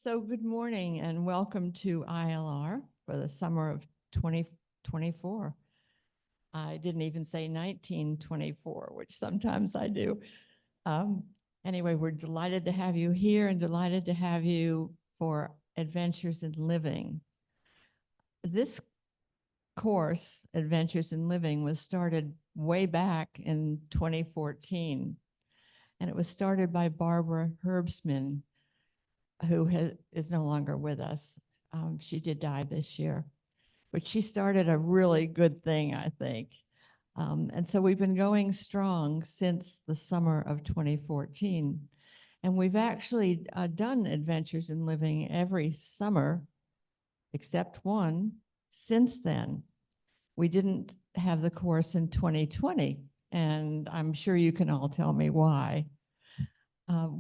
So good morning and welcome to ILR for the summer of 2024. I didn't even say 1924, which sometimes I do. Um, anyway, we're delighted to have you here and delighted to have you for Adventures in Living. This course, Adventures in Living, was started way back in 2014. And it was started by Barbara Herbstman, who is no longer with us. She did die this year, but she started a really good thing, I think. And so we've been going strong since the summer of 2014. And we've actually done Adventures in Living every summer, except one, since then. We didn't have the course in 2020, and I'm sure you can all tell me why.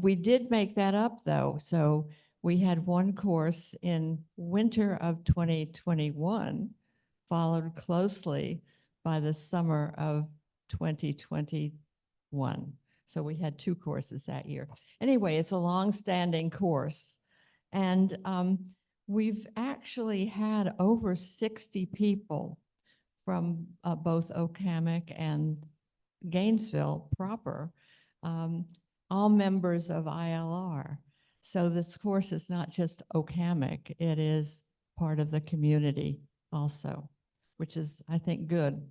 We did make that up though. So we had one course in winter of 2021, followed closely by the summer of 2021. So we had two courses that year. Anyway, it's a long-standing course. And we've actually had over 60 people from both Oakhammock and Gainesville proper, all members of ILR. So this course is not just Oakhammock, it is part of the community also, which is, I think, good.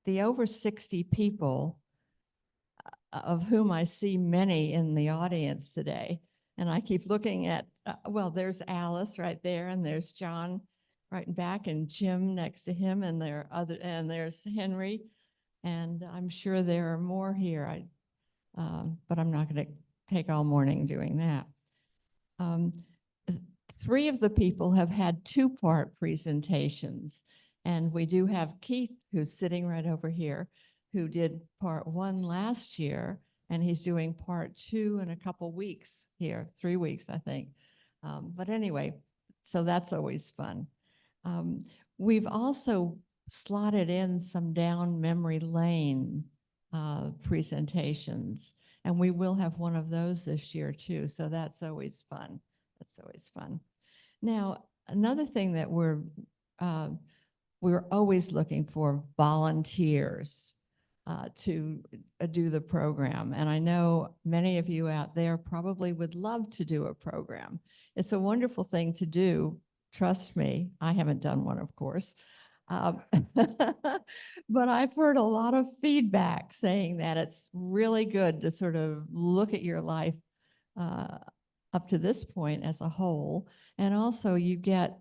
The over 60 people, of whom I see many in the audience today, and I keep looking at, well, there's Alice right there, and there's John right in back, and Jim next to him, and there's Henry, and I'm sure there are more here. But I'm not going to take all morning doing that. Three of the people have had two-part presentations, and we do have Keith, who's sitting right over here, who did part one last year, and he's doing part two in a couple weeks here, 3 weeks, I think. But anyway, so that's always fun. We've also slotted in some down memory lane presentations, and we will have one of those this year too, so that's always fun. That's always fun. Now, another thing that we're always looking for volunteers to do the program. And I know many of you out there probably would love to do a program. It's a wonderful thing to do. Trust me, I haven't done one, of course. But I've heard a lot of feedback saying that it's really good to sort of look at your life up to this point as a whole. And also you get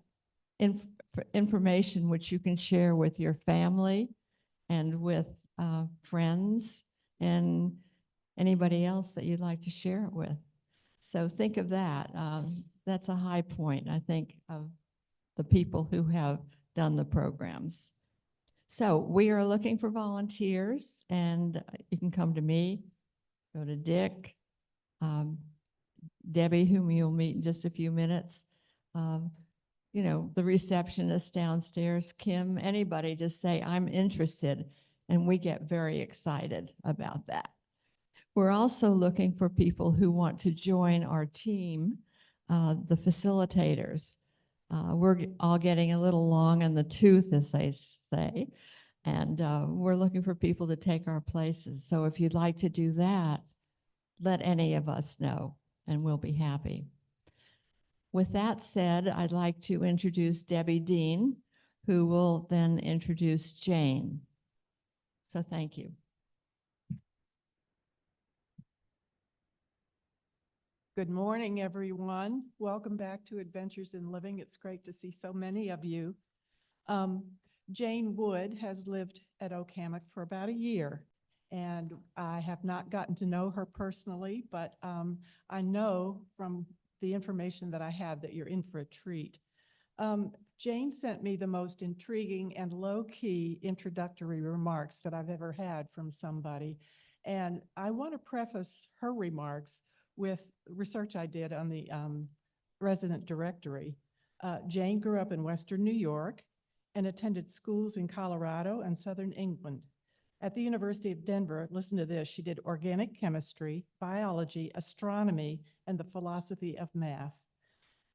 information which you can share with your family and with friends and anybody else that you'd like to share it with. So think of that. That's a high point, I think, of the people who have done the programs. So we are looking for volunteers, and you can come to me, go to Dick, Debbie, whom you'll meet in just a few minutes, you know, the receptionist downstairs, Kim, anybody, just say, I'm interested, and we get very excited about that. We're also looking for people who want to join our team, the facilitators. We're all getting a little long in the tooth, as they say, and we're looking for people to take our places. So if you'd like to do that, let any of us know, and we'll be happy. With that said, I'd like to introduce Debbie Dean, who will then introduce Jane. So thank you. Good morning, everyone. Welcome back to Adventures in Living. It's great to see so many of you. Jane Wood has lived at Oakhammock for about a year, and I have not gotten to know her personally, but I know from the information that I have that you're in for a treat. Jane sent me the most intriguing and low-key introductory remarks that I've ever had from somebody, and I want to preface her remarks with research I did on the resident directory. Jane grew up in Western New York and attended schools in Colorado and Southern England. At the University of Denver, listen to this, she did organic chemistry, biology, astronomy, and the philosophy of math.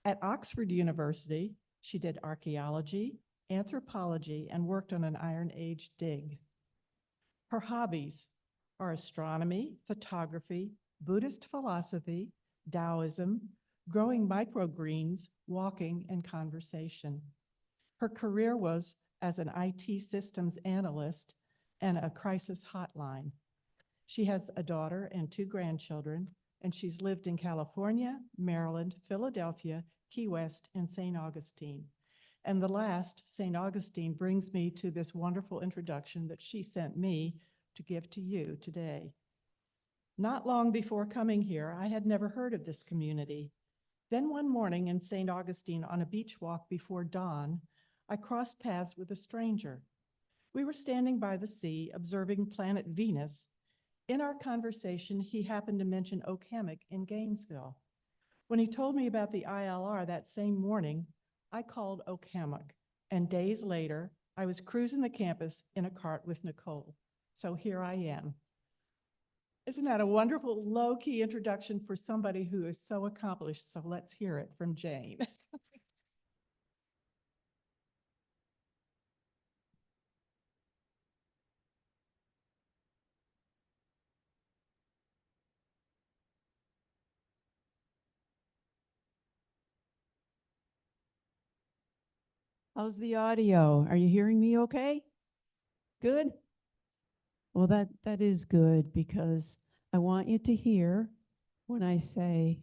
At Oxford University, she did archaeology, anthropology, and worked on an Iron Age dig. Her hobbies are astronomy, photography, Buddhist philosophy, Taoism, growing microgreens, walking, and conversation. Her career was as an IT systems analyst and a crisis hotline. She has a daughter and 2 grandchildren, and she's lived in California, Maryland, Philadelphia, Key West, and St. Augustine. And the last, St. Augustine, brings me to this wonderful introduction that she sent me to give to you today. Not long before coming here, I had never heard of this community. Then one morning in St. Augustine on a beach walk before dawn, I crossed paths with a stranger. We were standing by the sea observing planet Venus. In our conversation, he happened to mention Oak Hammock in Gainesville. When he told me about the ILR that same morning, I called Oak Hammock, and days later, I was cruising the campus in a cart with Nicole. So here I am. Isn't that a wonderful low-key introduction for somebody who is so accomplished? So let's hear it from Jane. How's the audio? Are you hearing me okay? Good? Well, that is good because I want you to hear when I say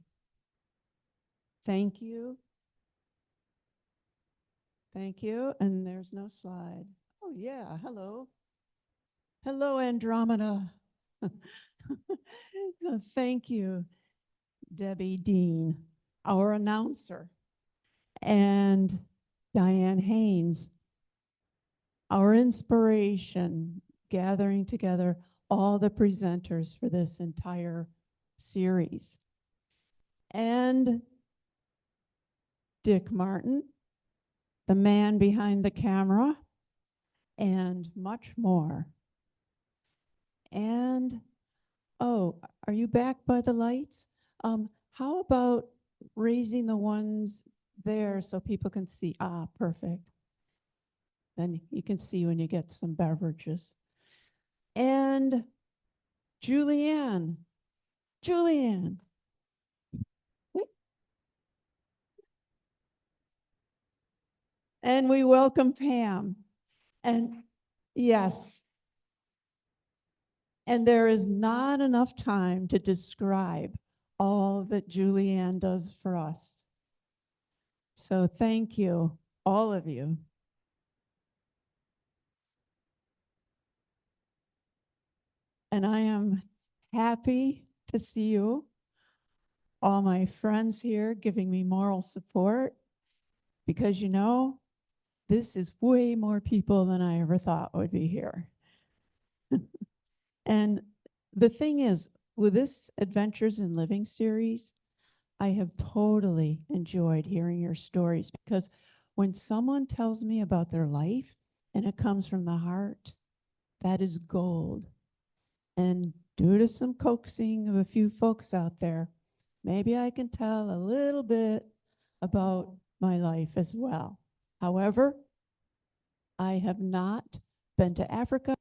thank you. Thank you. And there's no slide. Oh, yeah. Hello. Hello, Andromeda. So thank you, Debbie Dean, our announcer, and Diane Haynes, our inspiration, gathering together all the presenters for this entire series. And Dick Martin, the man behind the camera, and much more. And, oh, are you back by the lights? How about raising the ones there so people can see? Ah, perfect. Then you can see when you get some beverages. And Julianne. And we welcome Pam. And yes. And there is not enough time to describe all that Julianne does for us. So thank you, all of you. And I am happy to see you, all my friends here giving me moral support, because you know, this is way more people than I ever thought would be here. And the thing is, with this Adventures in Living series, I have totally enjoyed hearing your stories, because when someone tells me about their life and it comes from the heart, that is gold. And due to some coaxing of a few folks out there, maybe I can tell a little bit about my life as well. However, I have not been to Africa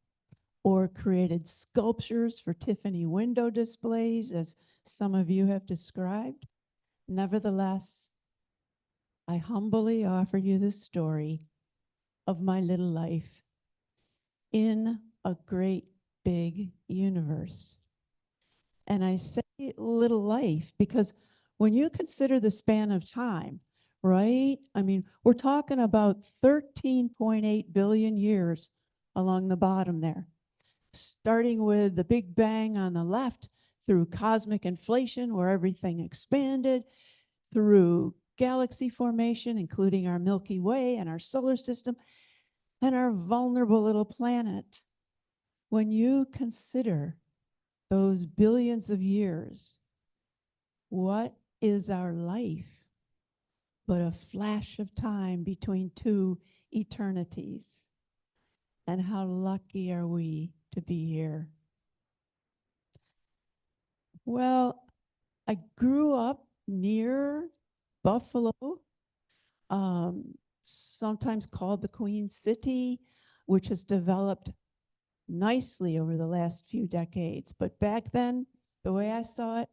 or created sculptures for Tiffany window displays, as some of you have described. Nevertheless, I humbly offer you the story of my little life in a great big universe. And I say little life because when you consider the span of time, right? I mean, we're talking about 13.8 billion years along the bottom there, starting with the Big Bang on the left, through cosmic inflation where everything expanded, through galaxy formation, including our Milky Way and our solar system, and our vulnerable little planet. When you consider those billions of years, what is our life but a flash of time between two eternities? And how lucky are we to be here. Well, I grew up near Buffalo, sometimes called the Queen City, which has developed nicely over the last few decades. But back then, the way I saw it,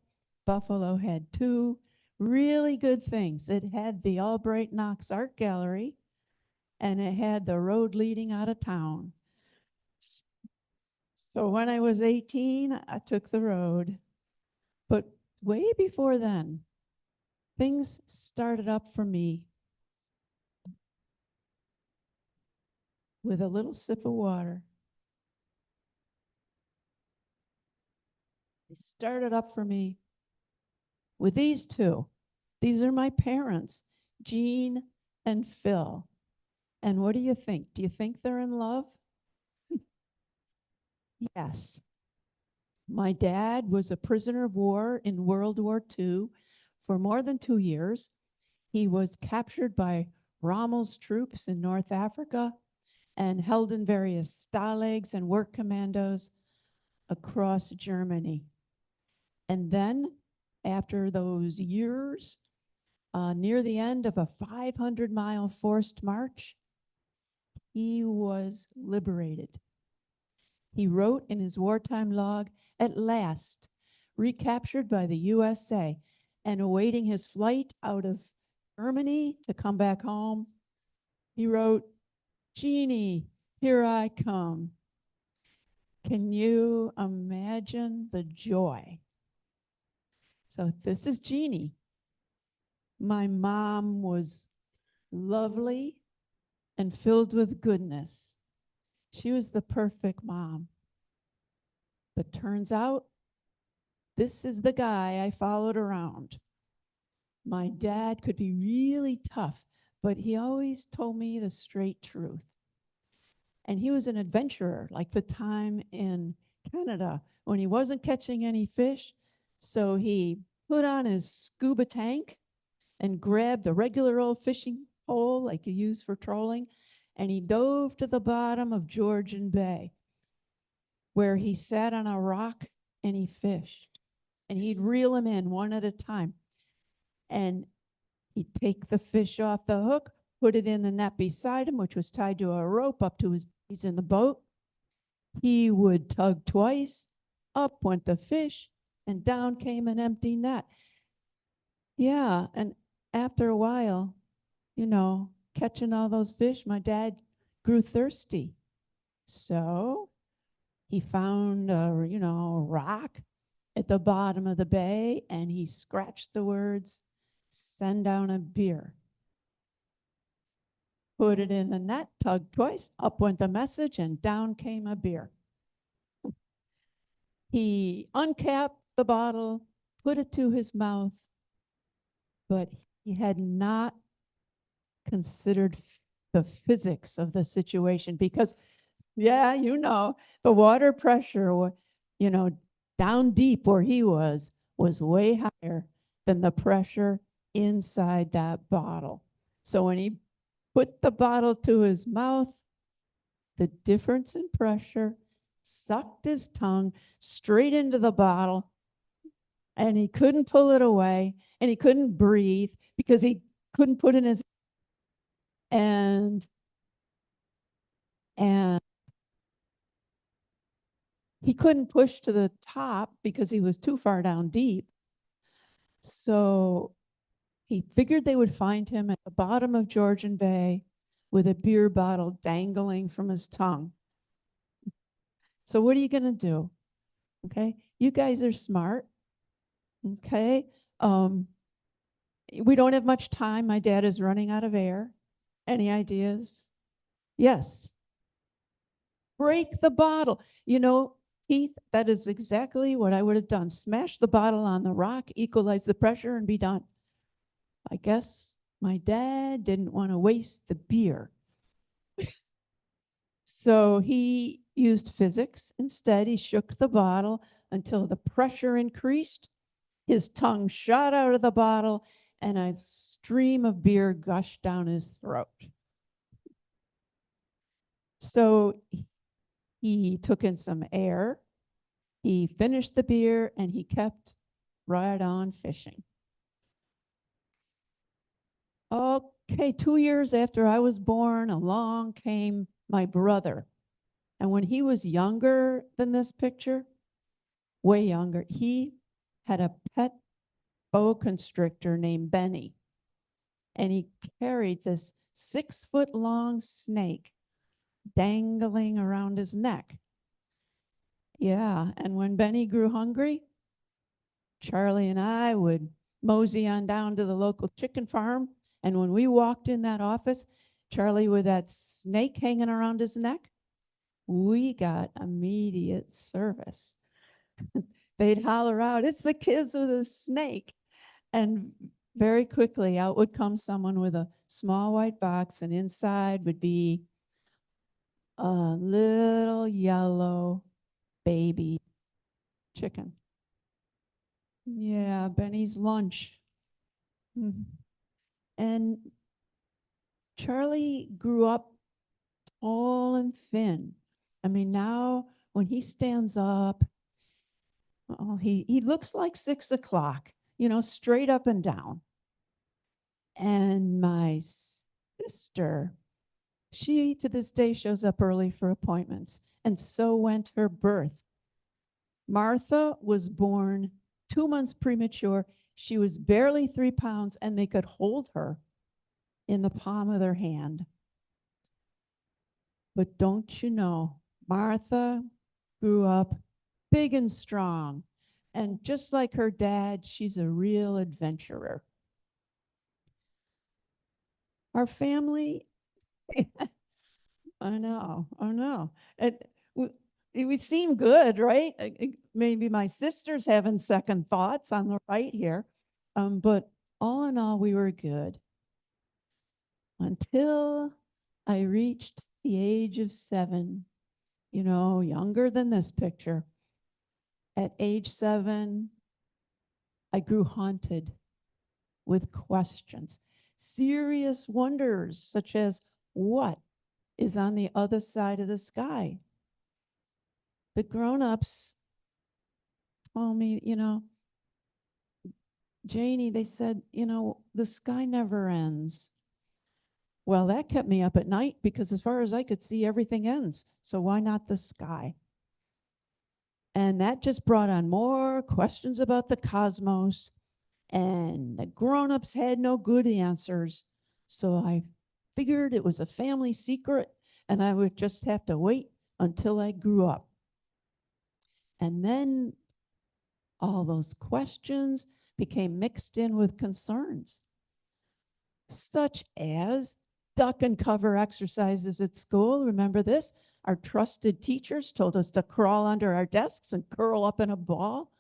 Buffalo had two really good things. It had the Albright Knox Art Gallery, and it had the road leading out of town. So when I was 18, I took the road. But way before then, things started up for me with a little sip of water. They started up for me with these two. These are my parents, Jean and Phil. And what do you think? Do you think they're in love? Yes. My dad was a prisoner of war in World War II for more than 2 years. He was captured by Rommel's troops in North Africa and held in various stalags and work commandos across Germany. And then, after those years, near the end of a 500-mile forced march, he was liberated. He wrote in his wartime log, "At last, recaptured by the USA and awaiting his flight out of Germany to come back home," he wrote, "Jeannie, here I come." Can you imagine the joy? So this is Jeannie. My mom was lovely and filled with goodness. She was the perfect mom. But turns out, this is the guy I followed around. My dad could be really tough, but he always told me the straight truth. And he was an adventurer, like the time in Canada when he wasn't catching any fish. So he put on his scuba tank and grabbed a regular old fishing pole like you use for trolling, and he dove to the bottom of Georgian Bay, where he sat on a rock and he fished. And he'd reel them in one at a time. And he'd take the fish off the hook, put it in the net beside him, which was tied to a rope up to his knees in the boat. He would tug twice, up went the fish, and down came an empty net. Yeah, and after a while, you know, catching all those fish, my dad grew thirsty. So he found a rock at the bottom of the bay, and he scratched the words, "Send down a beer." Put it in the net, tugged twice, up went the message, and down came a beer. He uncapped the bottle, put it to his mouth, but he had not considered the physics of the situation because, yeah, the water pressure, down deep where he was way higher than the pressure inside that bottle. So when he put the bottle to his mouth, the difference in pressure sucked his tongue straight into the bottle, and he couldn't pull it away, and he couldn't breathe because he couldn't put in his and he couldn't push to the top because he was too far down deep. So he figured they would find him at the bottom of Georgian Bay with a beer bottle dangling from his tongue. So what are you going to do? Okay, you guys are smart. Okay, we don't have much time. My dad is running out of air. Any ideas? Yes. Break the bottle. Keith, that is exactly what I would have done. Smash the bottle on the rock, equalize the pressure, and be done. I guess my dad didn't want to waste the beer. So he used physics. Instead, he shook the bottle until the pressure increased. His tongue shot out of the bottle, and a stream of beer gushed down his throat. So He took in some air. He finished the beer and he kept right on fishing. Okay, 2 years after I was born, along came my brother. And when he was younger than this picture, way younger, he had a pet boa constrictor named Benny. And he carried this 6-foot long snake dangling around his neck. Yeah, and when Benny grew hungry, Charlie and I would mosey on down to the local chicken farm. And when we walked in that office, Charlie with that snake hanging around his neck, we got immediate service. They'd holler out, "It's the kids with the snake." And very quickly out would come someone with a small white box, and inside would be a little yellow baby chicken. Yeah, Benny's lunch. Mhm. And Charlie grew up tall and thin. I mean, now when he stands up, oh, he looks like 6 o'clock, straight up and down. And my sister, she to this day shows up early for appointments, and so went her birth. Martha was born 2 months premature. She was barely 3 pounds, and they could hold her in the palm of their hand. But don't you know, Martha grew up big and strong. And just like her dad, she's a real adventurer. Our family, I know. It would seem good, right? Maybe my sister's having second thoughts on the right here. But all in all, we were good. Until I reached the age of 7, younger than this picture. At age 7, I grew haunted with questions, serious wonders, such as what is on the other side of the sky? The grown-ups told me, Janie, they said, the sky never ends. Well, that kept me up at night because as far as I could see, everything ends. So why not the sky? And that just brought on more questions about the cosmos, and the grown-ups had no good answers. So I figured it was a family secret and I would just have to wait until I grew up. And then all those questions became mixed in with concerns, such as duck and cover exercises at school. Remember this? Our trusted teachers told us to crawl under our desks and curl up in a ball.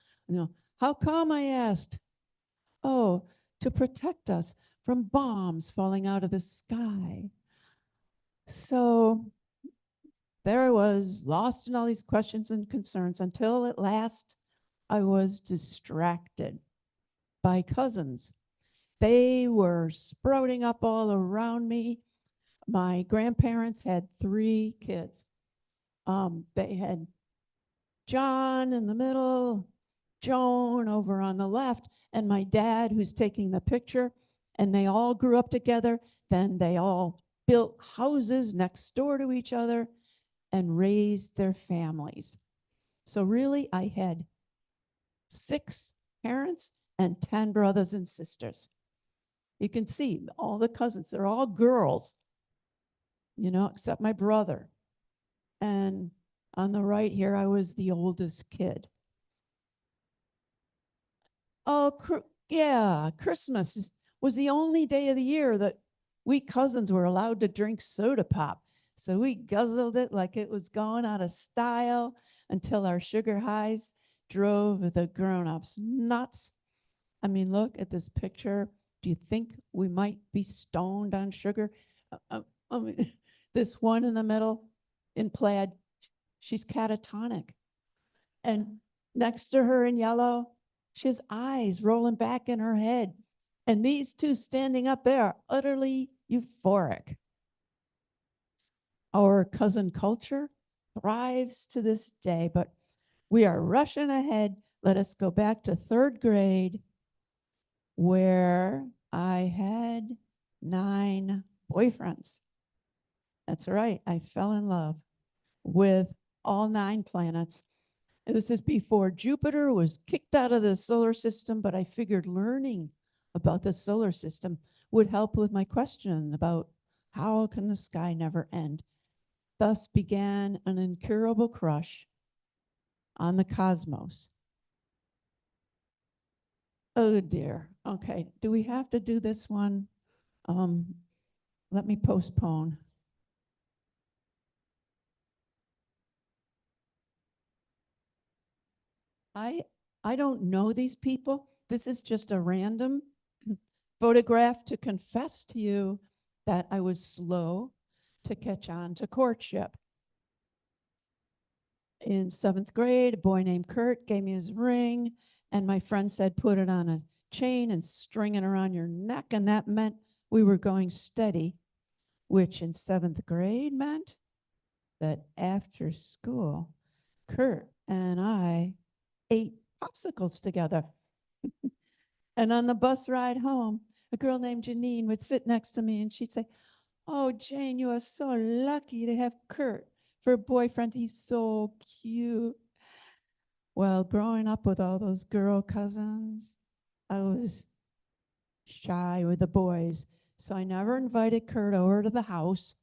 How come, I asked? Oh, to protect us from bombs falling out of the sky. So there I was, lost in all these questions and concerns, until at last I was distracted by cousins. They were sprouting up all around me. My grandparents had 3 kids. They had John in the middle, Joan over on the left, and my dad who's taking the picture, and they all grew up together. Then they all built houses next door to each other and raised their families. So really, I had 6 parents and 10 brothers and sisters. You can see all the cousins, they're all girls, except my brother. And on the right here, I was the oldest kid. Oh, yeah, Christmas was the only day of the year that we cousins were allowed to drink soda pop. So we guzzled it like it was going out of style until our sugar highs drove the grown-ups nuts. I mean, look at this picture. Do you think we might be stoned on sugar? This one in the middle in plaid, she's catatonic. And next to her in yellow, she has eyes rolling back in her head. And these 2 standing up there are utterly euphoric. Our cousin culture, thrives to this day, but we are rushing ahead. Let us go back to third grade where I had 9 boyfriends. That's right. I fell in love with all 9 planets. And this is before Jupiter was kicked out of the solar system, but I figured learning about the solar system would help with my question about how can the sky never end. Thus began an incurable crush on the cosmos. Oh dear. Okay. Do we have to do this one? Let me postpone. I don't know these people. This is just a random photograph to confess to you that I was slow to catch on to courtship. In 7th grade, a boy named Kurt gave me his ring, and my friend said, put it on a chain and string it around your neck, and that meant we were going steady, which in 7th grade meant that after school, Kurt and I ate popsicles together. And on the bus ride home, a girl named Janine would sit next to me and she'd say, oh, Jane, you are so lucky to have Kurt for a boyfriend. He's so cute. Well, growing up with all those girl cousins, I was shy with the boys. So I never invited Kurt over to the house.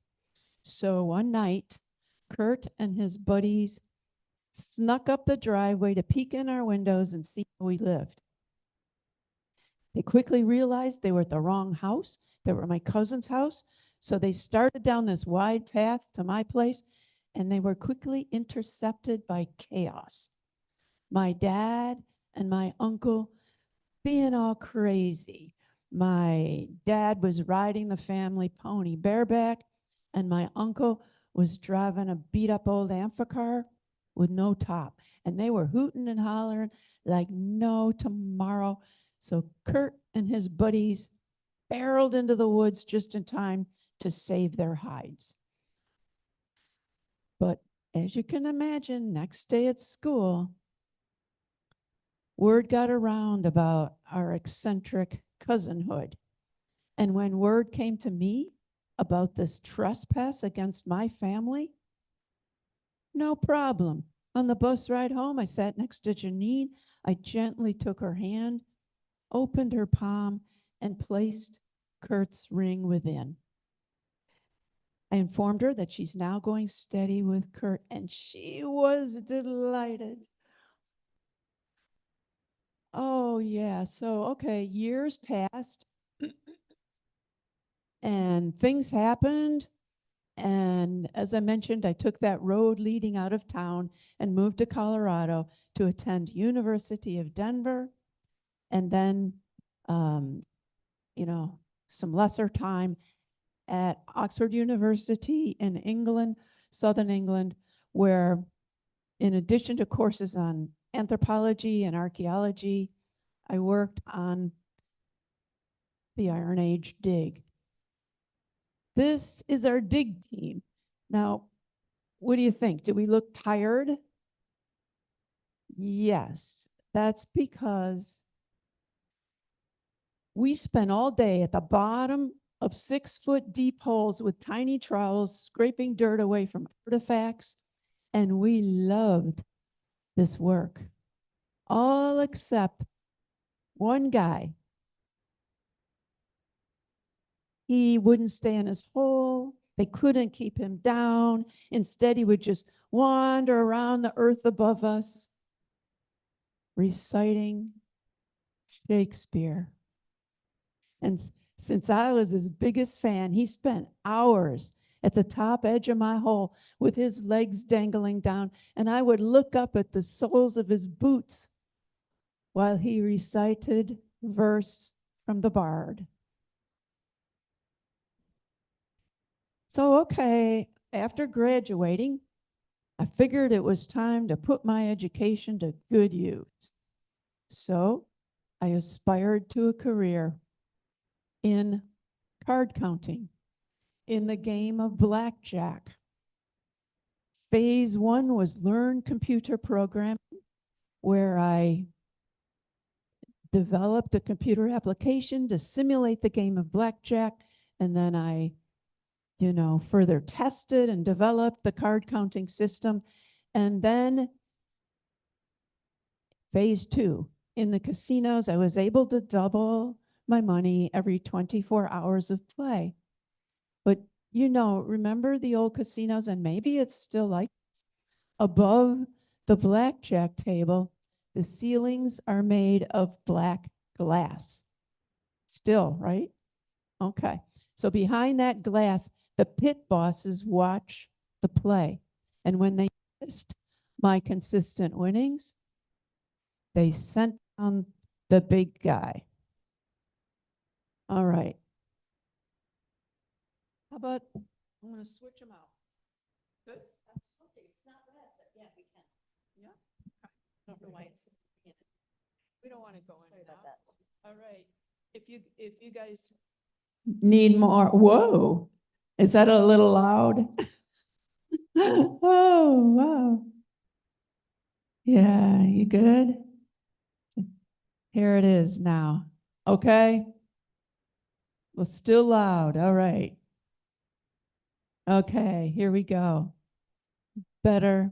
So one night, Kurt and his buddies snuck up the driveway to peek in our windows and see how we lived. They quickly realized they were at the wrong house. They were at my cousin's house. So they started down this wide path to my place, and they were quickly intercepted by chaos. My dad and my uncle being all crazy. My dad was riding the family pony bareback, and my uncle was driving a beat up old Amphicar with no top. And they were hooting and hollering like no tomorrow. So Kurt and his buddies barreled into the woods just in time to save their hides. But as you can imagine, next day at school, word got around about our eccentric cousinhood. And when word came to me about this trespass against my family, no problem. On the bus ride home, I sat next to Janine. I gently took her hand, opened her palm, and placed Kurt's ring within. I informed her that she's now going steady with Kurt, and she was delighted. Oh, yeah. So, okay, years passed and things happened. And as I mentioned, I took that road leading out of town and moved to Colorado to attend University of Denver. And then, some lesser time at Oxford University in England, Southern England, where in addition to courses on anthropology and archaeology, I worked on the Iron Age dig. This is our dig team. Now, what do you think? Do we look tired? Yes, that's because we spent all day at the bottom of 6-foot deep holes with tiny trowels, scraping dirt away from artifacts, and we loved this work, all except one guy. He wouldn't stay in his hole. They couldn't keep him down. Instead, he would just wander around the earth above us, reciting Shakespeare. And since I was his biggest fan, he spent hours at the top edge of my hole with his legs dangling down, and I would look up at the soles of his boots while he recited verse from the Bard. So, okay, after graduating, I figured it was time to put my education to good use. So I aspired to a career in card counting, in the game of blackjack. Phase one was learn computer programming, where I developed a computer application to simulate the game of blackjack. And then I, further tested and developed the card counting system. And then phase two, in the casinos, I was able to double my money every 24 hours of play. But, remember the old casinos, and maybe it's still like this. Above the blackjack table, the ceilings are made of black glass. Still, right? Okay. So behind that glass, the pit bosses watch the play. And when they missed my consistent winnings, they sent down the big guy. All right. How about, I'm going to switch them out. Good? That's okay. It's not red, but yeah, we can. Yeah? I don't know why it's. We don't want to go in and out. All right. If you guys need more, whoa, is that a little loud? Oh, wow. Yeah, you good? Here it is now. Okay. Well, still loud. All right. Okay, here we go. Better.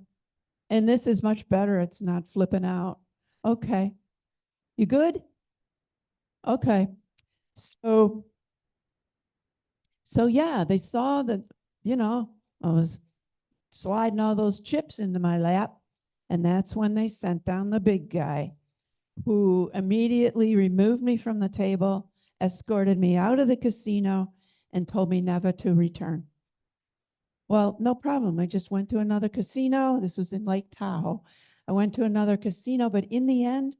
And this is much better. It's not flipping out. Okay. You good? Okay. So yeah, they saw that, I was sliding all those chips into my lap. And that's when they sent down the big guy, who immediately removed me from the table, escorted me out of the casino, and told me never to return. Well, no problem. I just went to another casino. This was in Lake Tahoe. I went to another casino, but in the end,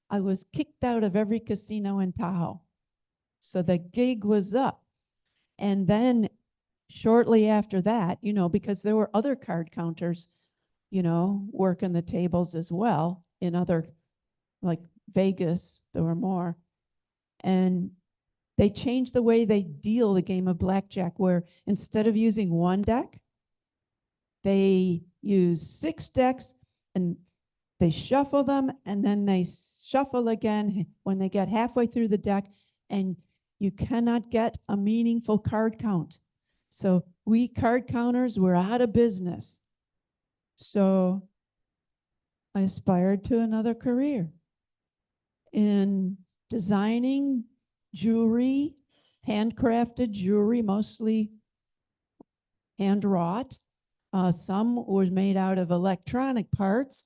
I was kicked out of every casino in Tahoe. So the gig was up. And then shortly after that, because there were other card counters, working the tables as well in other, like Vegas, there were more. And they changed the way they deal the game of blackjack, where instead of using one deck, they use 6 decks and they shuffle them, and then they shuffle again when they get halfway through the deck, and you cannot get a meaningful card count. So we card counters were out of business. So I aspired to another career in designing jewelry, handcrafted jewelry, mostly hand wrought. Some was made out of electronic parts,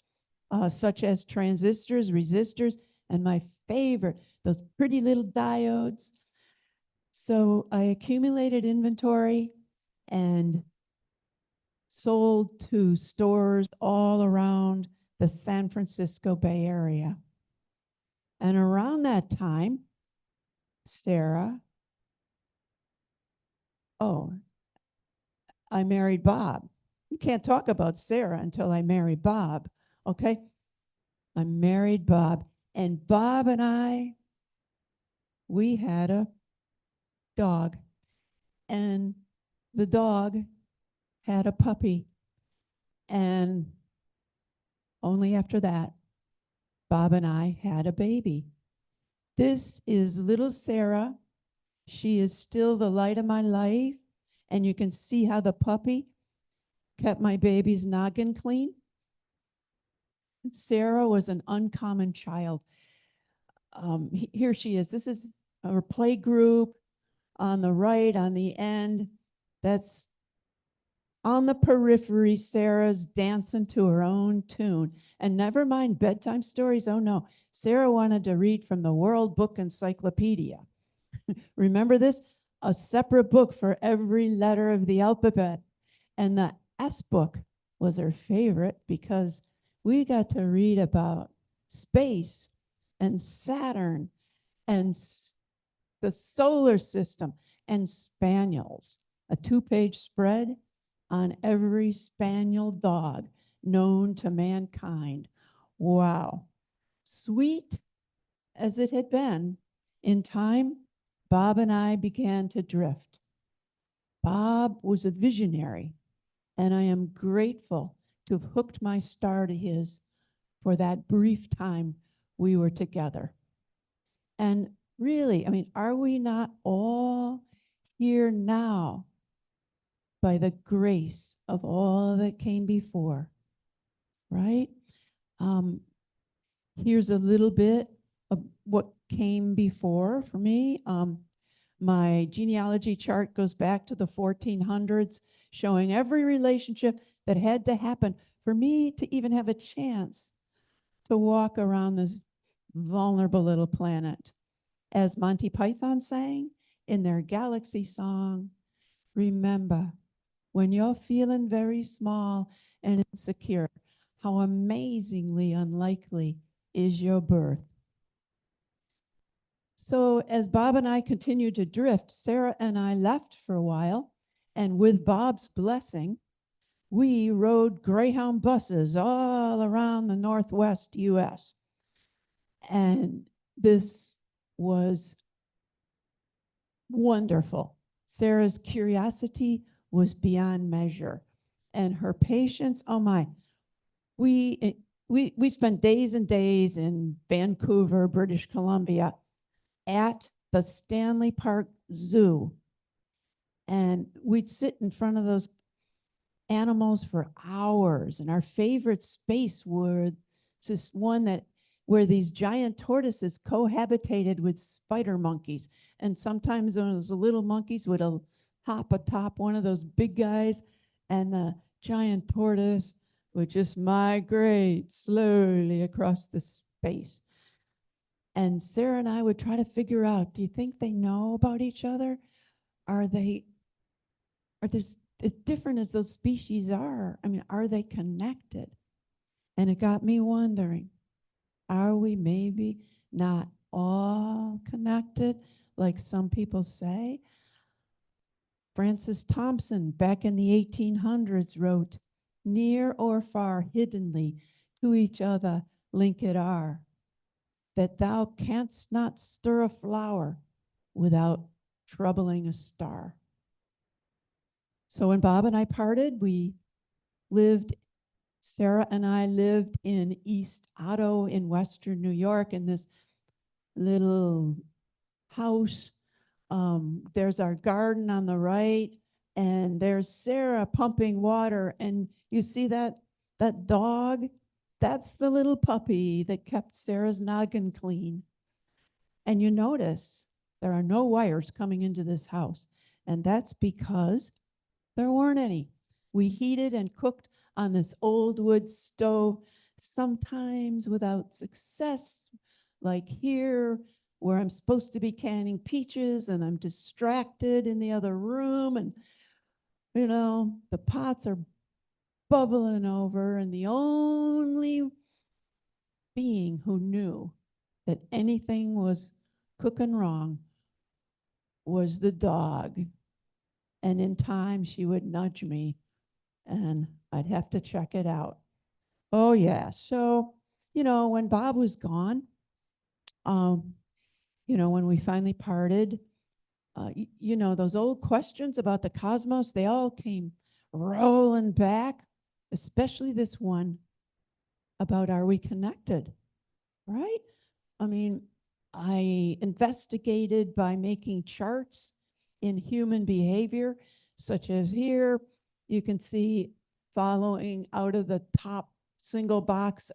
such as transistors, resistors, and my favorite, those pretty little diodes. So I accumulated inventory and sold to stores all around the San Francisco Bay Area. And around that time, Sarah, I married Bob. You can't talk about Sarah until I marry Bob, okay? I married Bob, and Bob and I, we had a dog, and the dog had a puppy. And only after that, Bob and I had a baby. This is little Sarah. She is still the light of my life. And you can see how the puppy kept my baby's noggin clean. Sarah was an uncommon child. Here she is. This is our play group on the right, on the end. That's on the periphery. Sarah's dancing to her own tune. And never mind bedtime stories. Oh no, Sarah wanted to read from the World Book Encyclopedia. Remember this? A separate book for every letter of the alphabet. And the S book was her favorite because we got to read about space and Saturn and the solar system and spaniels. A 2-page spread on every spaniel dog known to mankind. Wow. Sweet as it had been, in time, Bob and I began to drift. Bob was a visionary. And I am grateful to have hooked my star to his for that brief time we were together. And really, I mean, are we not all here now by the grace of all that came before? Right? Here's a little bit of what came before for me. My genealogy chart goes back to the 1400s, showing every relationship that had to happen for me to even have a chance to walk around this vulnerable little planet. As Monty Python sang in their Galaxy song, remember, when you're feeling very small and insecure, how amazingly unlikely is your birth. So as Bob and I continued to drift, Sarah and I left for a while, and with Bob's blessing, we rode Greyhound buses all around the Northwest US. And this was wonderful. Sarah's curiosity was beyond measure, and her patience, oh my. We spent days and days in Vancouver, British Columbia, at the Stanley Park Zoo. And we'd sit in front of those animals for hours. And our favorite space was this one that where these giant tortoises cohabitated with spider monkeys. And sometimes those little monkeys would hop atop one of those big guys, and the giant tortoise would just migrate slowly across the space. And Sarah and I would try to figure out, do you think they know about each other? Are they as different as those species are? I mean, are they connected? And it got me wondering, are we maybe not all connected, like some people say? Francis Thompson, back in the 1800s, wrote, near or far hiddenly to each other linked are, that thou canst not stir a flower without troubling a star. So when Bob and I parted, Sarah and I lived in East Otto in Western New York in this little house. There's our garden on the right, and there's Sarah pumping water. And you see that dog? That's the little puppy that kept Sarah's noggin clean. And you notice there are no wires coming into this house. And that's because there weren't any. We heated and cooked on this old wood stove, sometimes without success, like here, where I'm supposed to be canning peaches and I'm distracted in the other room, and the pots are bubbling over, and the only being who knew that anything was cooking wrong was the dog. And in time, she would nudge me and I'd have to check it out. Oh yeah, so, when Bob was gone, when we finally parted, those old questions about the cosmos, they all came rolling back, especially this one about, are we connected, right? I mean, I investigated by making charts in human behavior, such as here, you can see following out of the top single box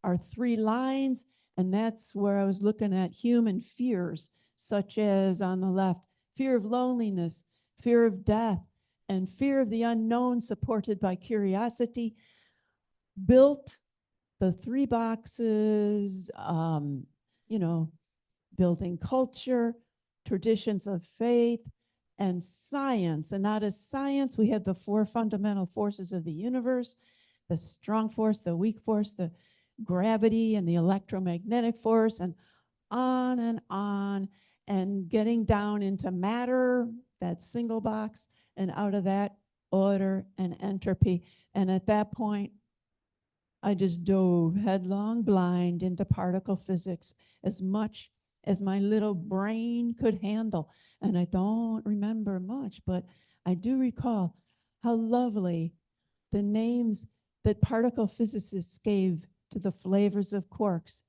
are 3 lines, and that's where I was looking at human fears, such as on the left, fear of loneliness, fear of death, and fear of the unknown supported by curiosity. Built the 3 boxes, building culture, traditions of faith, and science. And out of science, we had the 4 fundamental forces of the universe: the strong force, the weak force, the gravity, and the electromagnetic force, and on, and getting down into matter, that single box, and out of that, order and entropy. And at that point, I just dove headlong blind into particle physics, as much as my little brain could handle. And I don't remember much, but I do recall how lovely the names that particle physicists gave to the flavors of quarks.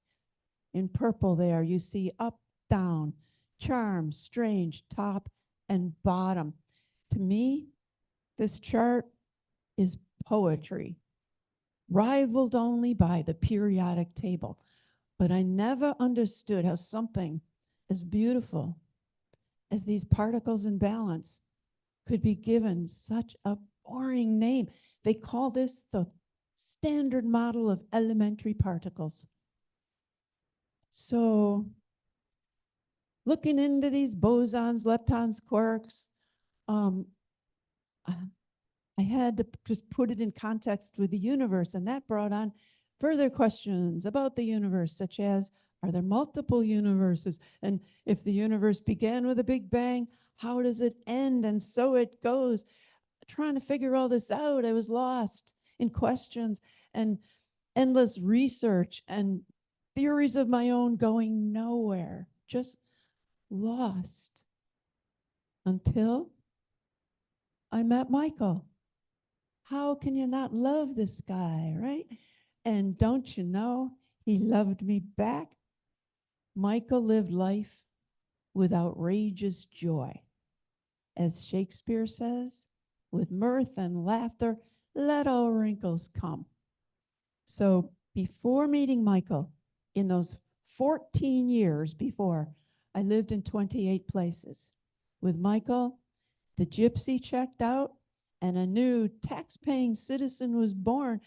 In purple there, you see up, down, charm, strange, top, and bottom. To me, this chart is poetry, rivaled only by the periodic table. But I never understood how something as beautiful as these particles in balance could be given such a boring name. They call this the standard model of elementary particles. So looking into these bosons, leptons, quarks, I had to just put it in context with the universe, and that brought on further questions about the universe, such as, are there multiple universes? And if the universe began with a big bang, how does it end? And so it goes. Trying to figure all this out, I was lost in questions and endless research and theories of my own going nowhere, just lost until I met Michael. How can you not love this guy, right? And don't you know, he loved me back. Michael lived life with outrageous joy. As Shakespeare says, with mirth and laughter, let all wrinkles come. So before meeting Michael, in those 14 years before, I lived in 28 places. With Michael, the gypsy checked out and a new tax-paying citizen was born,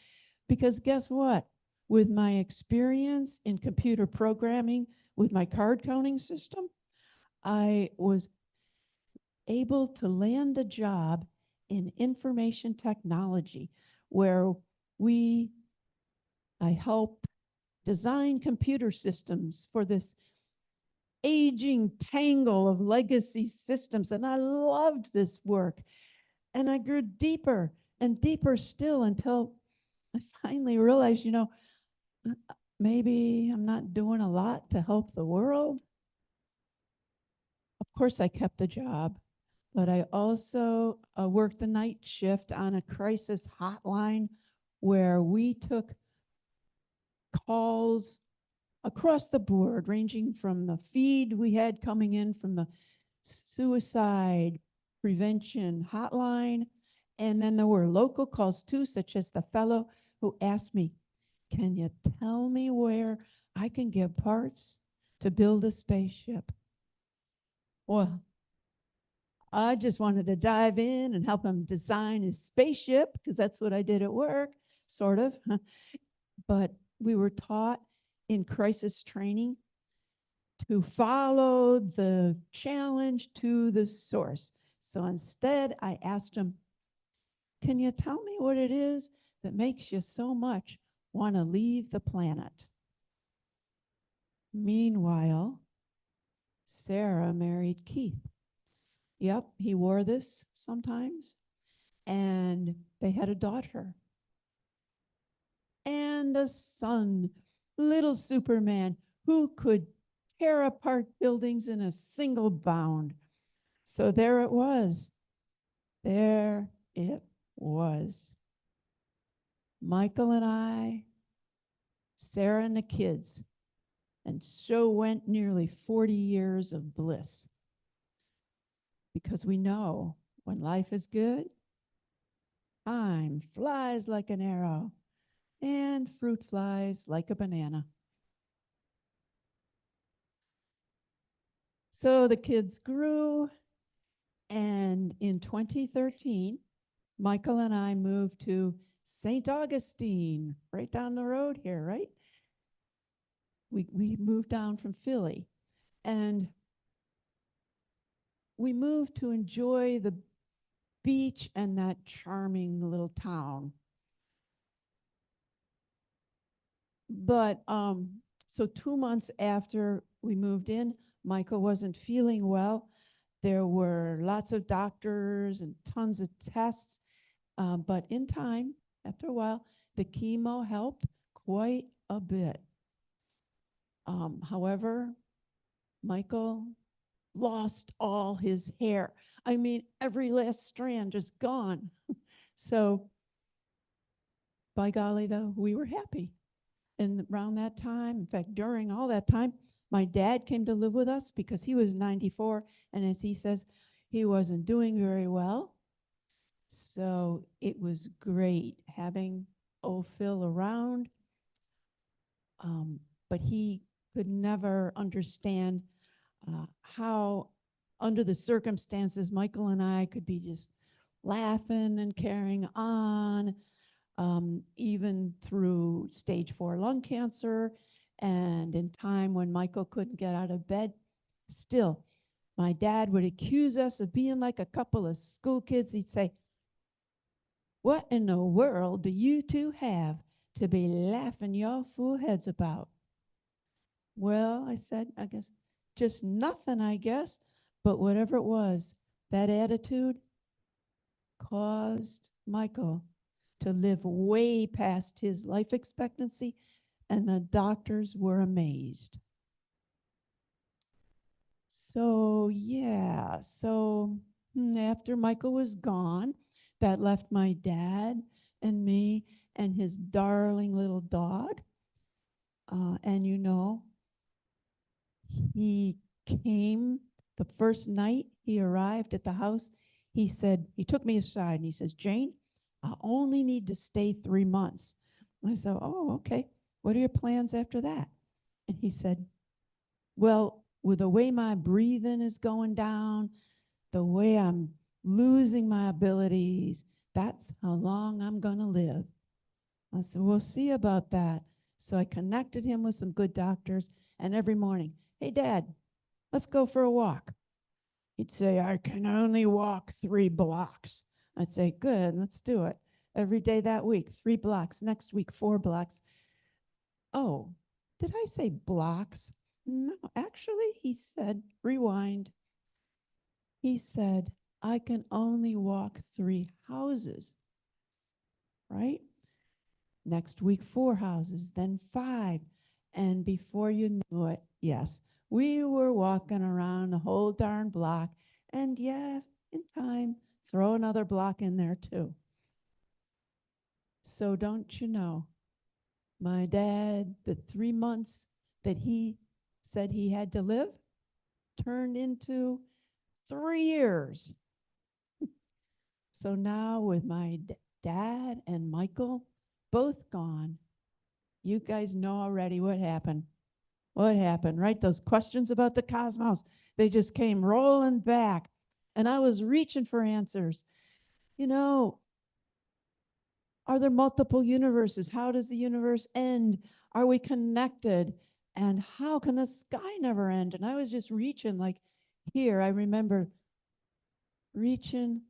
because guess what? With my experience in computer programming, with my card counting system, I was able to land a job in information technology where I helped design computer systems for this aging tangle of legacy systems. And I loved this work. And I grew deeper and deeper still until I finally realized, you know, maybe I'm not doing a lot to help the world. Of course, I kept the job, but I also worked the night shift on a crisis hotline where we took calls across the board, ranging from the feed we had coming in from the suicide prevention hotline. And then there were local calls too, such as the fellow who asked me, can you tell me where I can get parts to build a spaceship? Well, I just wanted to dive in and help him design his spaceship, because that's what I did at work, sort of. But we were taught in crisis training to follow the challenge to the source. So instead, I asked him, can you tell me what it is that makes you so much want to leave the planet? Meanwhile, Sarah married Keith. Yep, he wore this sometimes. And they had a daughter and a son, little Superman, who could tear apart buildings in a single bound. So there it was. There it was. Michael and I, Sarah and the kids, and so went nearly 40 years of bliss. Because we know when life is good, time flies like an arrow and fruit flies like a banana. So the kids grew, and in 2013, Michael and I moved to St. Augustine, right down the road here, right? We moved down from Philly, and we moved to enjoy the beach and that charming little town. But so 2 months after we moved in, Michael wasn't feeling well. There were lots of doctors and tons of tests. But in time, after a while, the chemo helped quite a bit. However, Michael lost all his hair. I mean, every last strand just gone. So by golly, though, we were happy. And around that time, in fact, during all that time, my dad came to live with us because he was 94. And as he says, he wasn't doing very well. So it was great having old Phil around. But he could never understand how, under the circumstances, Michael and I could be just laughing and carrying on, even through stage 4 lung cancer. And in time when Michael couldn't get out of bed, still, my dad would accuse us of being like a couple of school kids. He'd say, "What in the world do you two have to be laughing your fool heads about?" Well, I said, I guess, just nothing, I guess. But whatever it was, that attitude caused Michael to live way past his life expectancy, and the doctors were amazed. So, yeah, after Michael was gone, that left my dad and me and his darling little dog. And he came the first night he arrived at the house. He took me aside and he says, "Jane, I only need to stay 3 months." And I said, "Oh, okay. What are your plans after that?" And he said, "Well, with the way my breathing is going down, the way I'm losing my abilities, that's how long I'm going to live." I said, "We'll see about that." So I connected him with some good doctors, and every morning, "Hey, Dad, let's go for a walk." He'd say, "I can only walk 3 blocks." I'd say, "Good, let's do it." Every day that week, 3 blocks. Next week, 4 blocks. Oh, did I say blocks? No, actually, he said, rewind. He said, "I can only walk 3 houses," right? Next week, 4 houses, then 5. And before you knew it, yes, we were walking around the whole darn block. And yeah, in time, throw another block in there too. So don't you know, my dad, the 3 months that he said he had to live turned into 3 years. So now with my dad and Michael both gone, you guys know already what happened. What happened, right? Those questions about the cosmos, they just came rolling back. And I was reaching for answers. Are there multiple universes? How does the universe end? Are we connected? And how can the sky never end? And I was just reaching, like here, I remember reaching,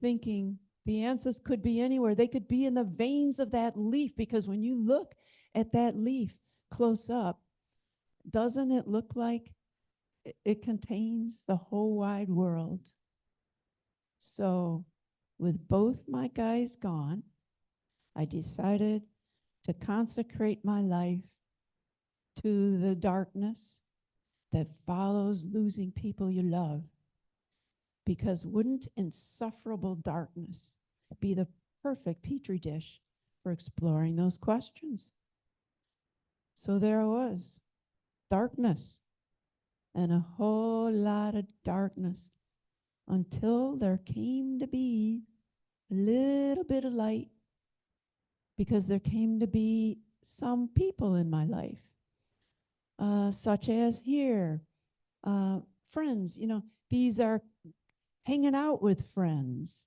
thinking the answers could be anywhere. They could be in the veins of that leaf, because when you look at that leaf close up, doesn't it look like it contains the whole wide world? So with both my guys gone, I decided to consecrate my life to the darkness that follows losing people you love. Because wouldn't insufferable darkness be the perfect petri dish for exploring those questions? So there I was, darkness, and a whole lot of darkness, until there came to be a little bit of light, because there came to be some people in my life, such as here, friends. These are hanging out with friends.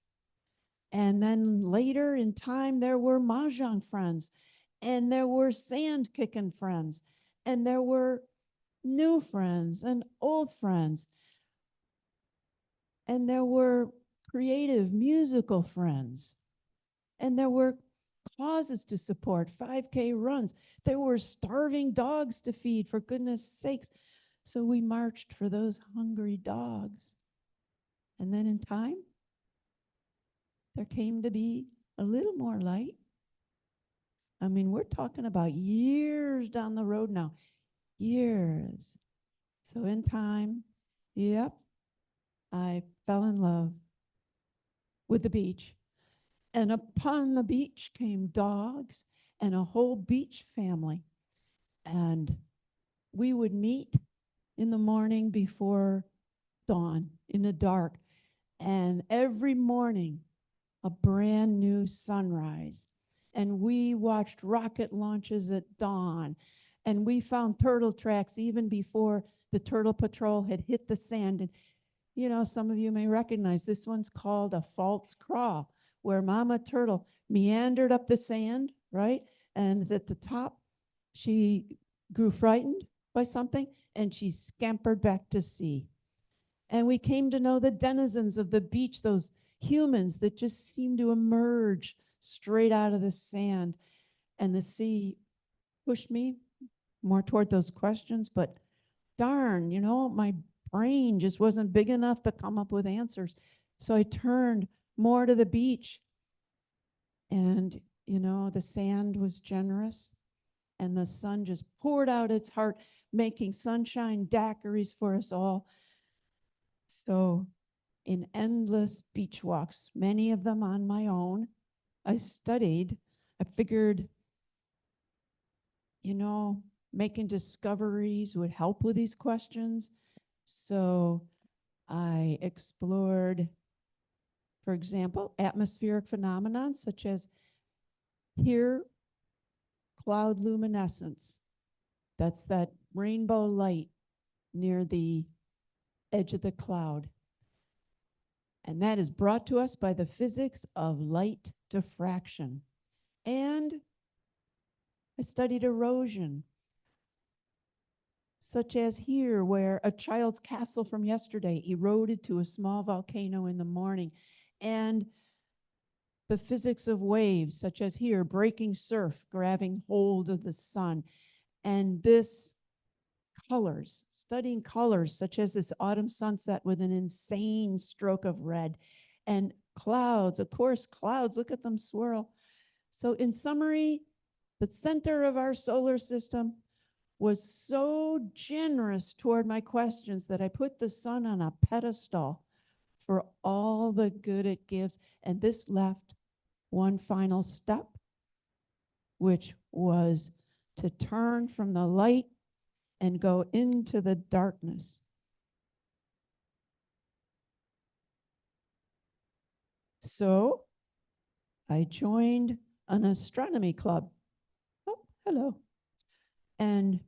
And then later in time, there were mahjong friends, and there were sand kicking friends, and there were new friends and old friends, and there were creative musical friends, and there were causes to support, 5K runs. There were starving dogs to feed, for goodness sakes. So we marched for those hungry dogs. And then in time, there came to be a little more light. I mean, we're talking about years down the road now, years. So in time, yep, I fell in love with the beach. And upon the beach came dogs and a whole beach family. And we would meet in the morning before dawn, in the dark. And every morning, a brand new sunrise. And we watched rocket launches at dawn. And we found turtle tracks even before the Turtle Patrol had hit the sand. And, you know, some of you may recognize this one's called a false crawl, where Mama Turtle meandered up the sand, right? And at the top, she grew frightened by something and she scampered back to sea. And we came to know the denizens of the beach, those humans that just seemed to emerge straight out of the sand. And the sea pushed me more toward those questions, but darn, you know, my brain just wasn't big enough to come up with answers. So I turned more to the beach. And, you know, the sand was generous and the sun just poured out its heart, making sunshine daiquiris for us all. So in endless beach walks, many of them on my own, I studied. I figured, you know, making discoveries would help with these questions. So I explored, for example, atmospheric phenomena such as here, cloud luminescence. That's that rainbow light near the edge of the cloud. And that is brought to us by the physics of light diffraction. And I studied erosion, such as here, where a child's castle from yesterday eroded to a small volcano in the morning. And the physics of waves, such as here, breaking surf, grabbing hold of the sun. And this colors, studying colors, such as this autumn sunset with an insane stroke of red. And clouds, of course, clouds, look at them swirl. So in summary, the center of our solar system was so generous toward my questions that I put the sun on a pedestal for all the good it gives. And this left one final step, which was to turn from the light and go into the darkness. So I joined an astronomy club. Oh, hello. And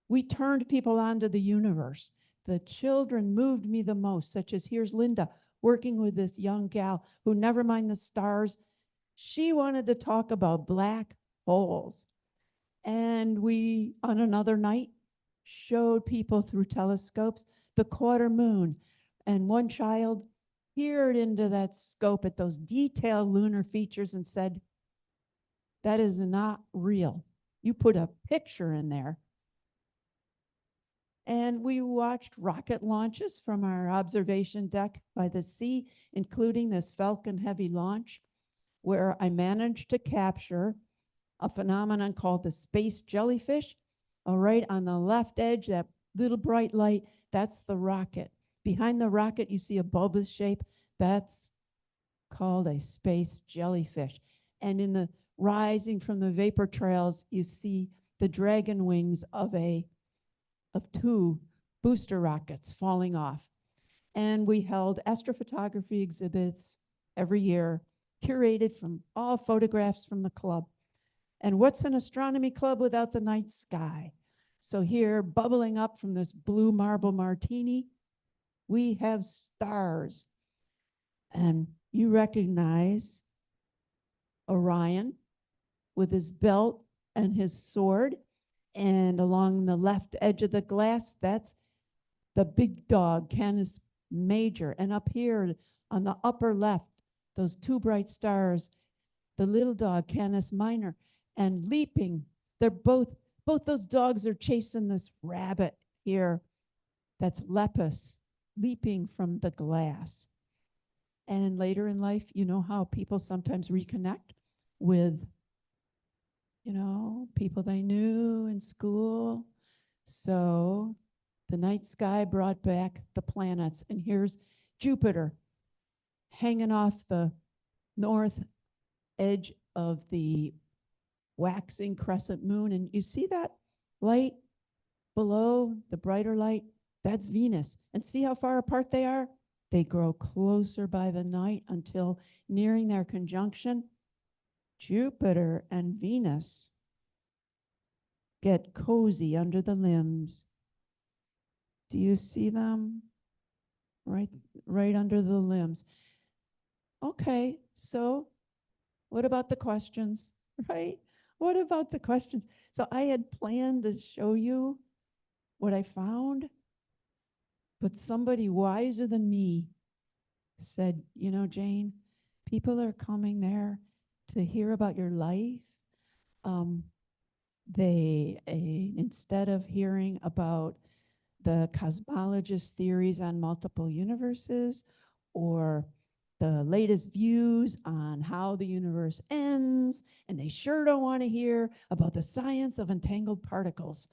we turned people onto the universe. The children moved me the most, such as here's Linda working with this young gal who, never mind the stars, she wanted to talk about black holes. And we, on another night, showed people through telescopes the quarter moon. And one child peered into that scope at those detailed lunar features and said, "That is not real. You put a picture in there." And we watched rocket launches from our observation deck by the sea, including this Falcon Heavy launch, where I managed to capture a phenomenon called the space jellyfish. All right, on the left edge, that little bright light, that's the rocket. Behind the rocket, you see a bulbous shape. That's called a space jellyfish. And in the rising from the vapor trails, you see the dragon wings of two booster rockets falling off. And we held astrophotography exhibits every year, curated from all photographs from the club. And what's an astronomy club without the night sky? So here, bubbling up from this blue marble martini, we have stars. And you recognize Orion with his belt and his sword. And along the left edge of the glass, that's the big dog, Canis Major. And up here on the upper left, those two bright stars, the little dog, Canis Minor. And leaping, they're both those dogs are chasing this rabbit here that's Lepus, leaping from the glass. And later in life, you know how people sometimes reconnect with, you know, people they knew in school. So the night sky brought back the planets. And here's Jupiter hanging off the north edge of the waxing crescent moon. And you see that light below, the brighter light? That's Venus. And see how far apart they are? They grow closer by the night until nearing their conjunction. Jupiter and Venus get cozy under the limbs. Do you see them? Right under the limbs. Okay, so what about the questions, right? What about the questions? So I had planned to show you what I found, but somebody wiser than me said, you know, Jane, people are coming there to hear about your life. They, instead of hearing about the cosmologist theories on multiple universes or the latest views on how the universe ends, and they sure don't want to hear about the science of entangled particles.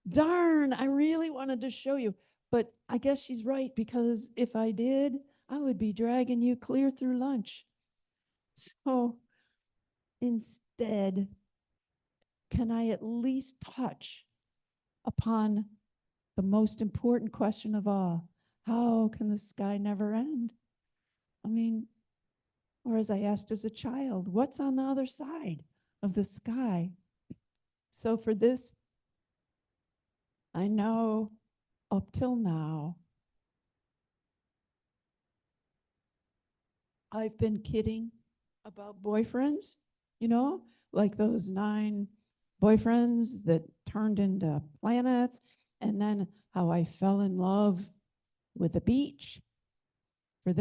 Darn, I really wanted to show you, but I guess she's right, because if I did, I would be dragging you clear through lunch. So instead, can I at least touch upon the most important question of all? How can the sky never end? I mean, or as I asked as a child, what's on the other side of the sky? So for this, I know up till now, I've been kidding about boyfriends, you know, like those 9 boyfriends that turned into planets, and then how I fell in love with the beach. For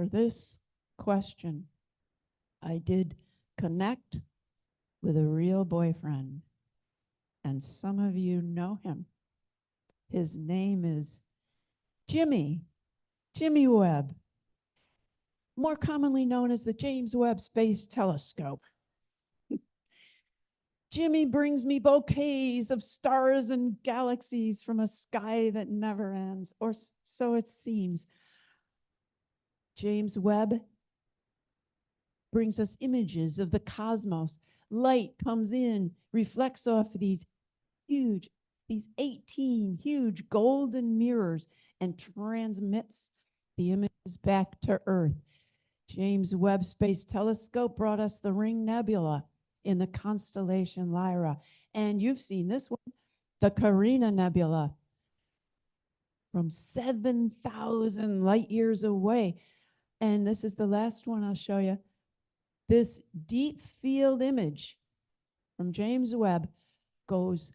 this question, I did connect with a real boyfriend, and some of you know him. His name is Jimmy Webb, more commonly known as the James Webb Space Telescope. Jimmy brings me bouquets of stars and galaxies from a sky that never ends, or so it seems. James Webb brings us images of the cosmos. Light comes in, reflects off these 18 huge golden mirrors, and transmits the images back to Earth. James Webb Space Telescope brought us the Ring Nebula in the constellation Lyra. And you've seen this one, the Carina Nebula, from 7,000 light years away. And this is the last one I'll show you. This deep field image from James Webb goes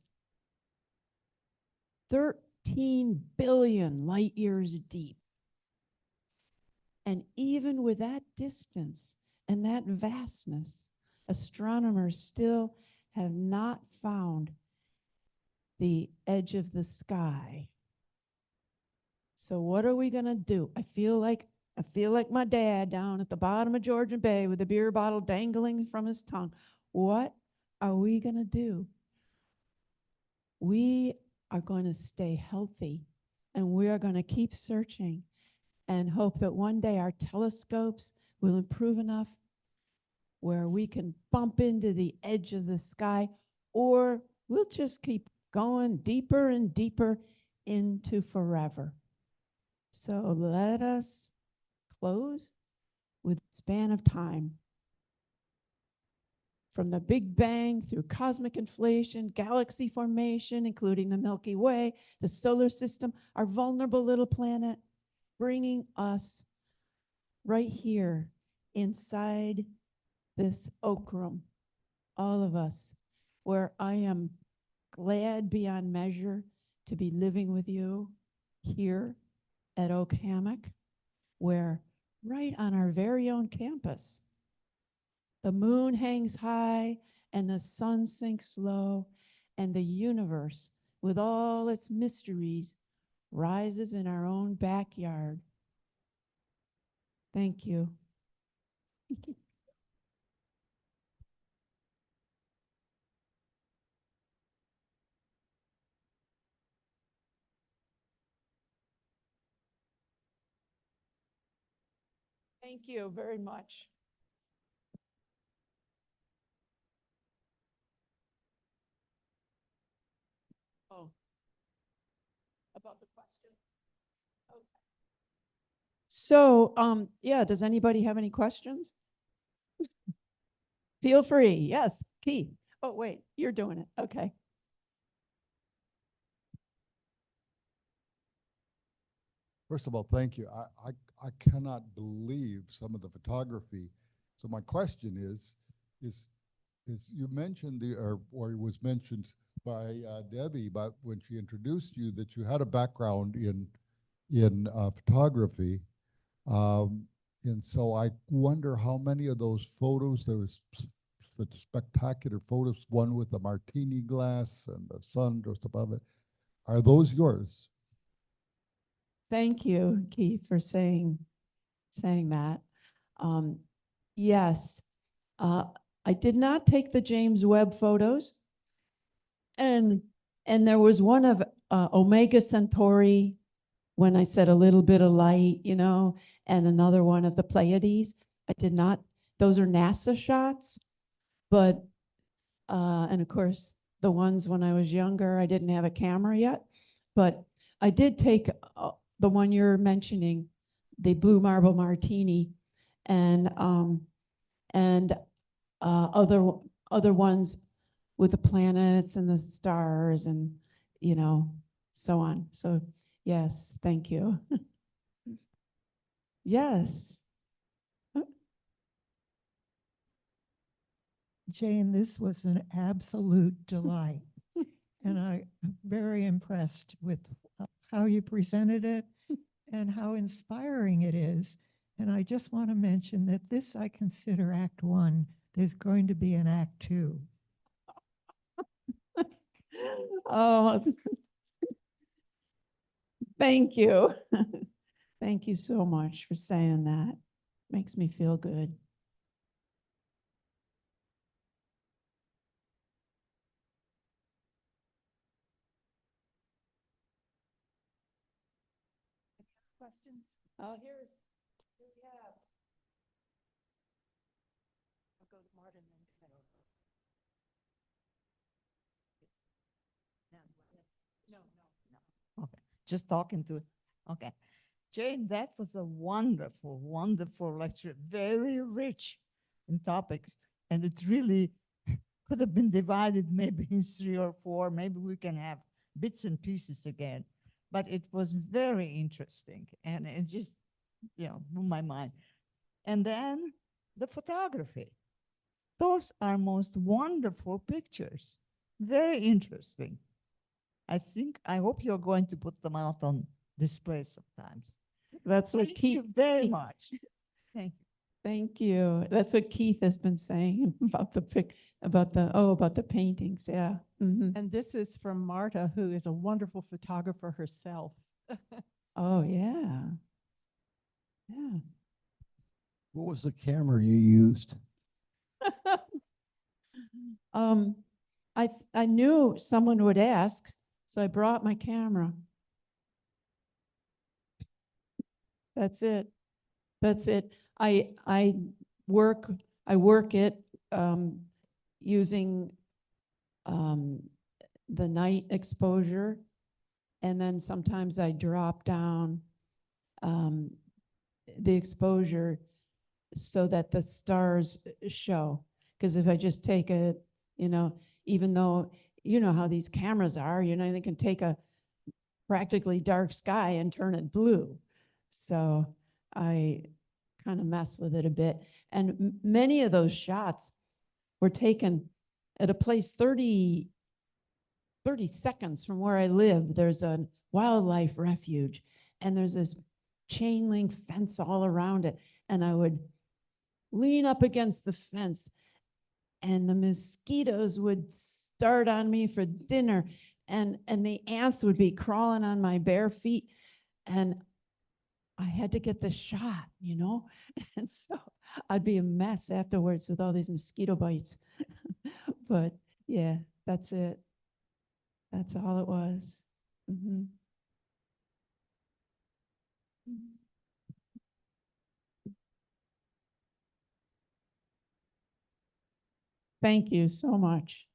13 billion light years deep. And even with that distance and that vastness, astronomers still have not found the edge of the sky. So what are we going to do? I feel like my dad down at the bottom of Georgian Bay with a beer bottle dangling from his tongue. What are we going to do? We are going to stay healthy, and we are going to keep searching and hope that one day our telescopes will improve enough where we can bump into the edge of the sky, or we'll just keep going deeper and deeper into forever. So let us close with the span of time. From the Big Bang through cosmic inflation, galaxy formation, including the Milky Way, the solar system, our vulnerable little planet, bringing us right here inside this oak room, all of us, where I am glad beyond measure to be living with you here at Oak Hammock, where right on our very own campus, the moon hangs high and the sun sinks low, and the universe, with all its mysteries, rises in our own backyard. Thank you. Thank you very much. Oh, about the question. Okay. So, yeah, does anybody have any questions? Feel free. Yes, Keith. Oh, wait, you're doing it. Okay. First of all, thank you. I cannot believe some of the photography. So my question is you mentioned or it was mentioned by Debbie, but when she introduced you that you had a background in photography, and so I wonder how many of those photos there was the spectacular photos, one with the martini glass and the sun just above it. Are those yours? Thank you, Keith, for saying that. Yes, I did not take the James Webb photos. And there was one of Omega Centauri, when I said a little bit of light, and another one of the Pleiades. I did not, those are NASA shots, but, and of course, the ones when I was younger, I didn't have a camera yet, but I did take the one you're mentioning, the Blue Marble Martini, and other ones with the planets and the stars and, so on. So yes, thank you. Yes. Jane, this was an absolute delight. And I'm very impressed with how you presented it and how inspiring it is. And I just want to mention that this I consider Act 1. There's going to be an Act 2. Oh, thank you. Thank you so much for saying that. Makes me feel good. Questions? Oh, here we have. I'll go to Martin then. No, no. Okay, just talking to, okay. Jane, that was a wonderful, wonderful lecture, very rich in topics. And it really could have been divided maybe in 3 or 4. Maybe we can have bits and pieces again. But it was very interesting. And it just, blew my mind. And then the photography. Those are most wonderful pictures. Very interesting. I hope you're going to put them out on display sometimes. That's what Thank Keith, you very much. Thank you. thank you. That's what Keith has been saying about the paintings. Yeah. Mhm. And this is from Marta, who is a wonderful photographer herself. Oh, yeah. Yeah. What was the camera you used? I knew someone would ask, so I brought my camera. That's it. That's it. I work it using the night exposure, and then sometimes I drop down the exposure so that the stars show. Because if I just take it, even though how these cameras are, they can take a practically dark sky and turn it blue. So I kind of mess with it a bit. And many of those shots were taken at a place 30 seconds from where I live. There's a wildlife refuge, and there's this chain link fence all around it. And I would lean up against the fence, and the mosquitoes would start on me for dinner, and the ants would be crawling on my bare feet, and I had to get the shot, and so I'd be a mess afterwards with all these mosquito bites. But yeah, that's it. That's all it was. Mhm. Thank you so much.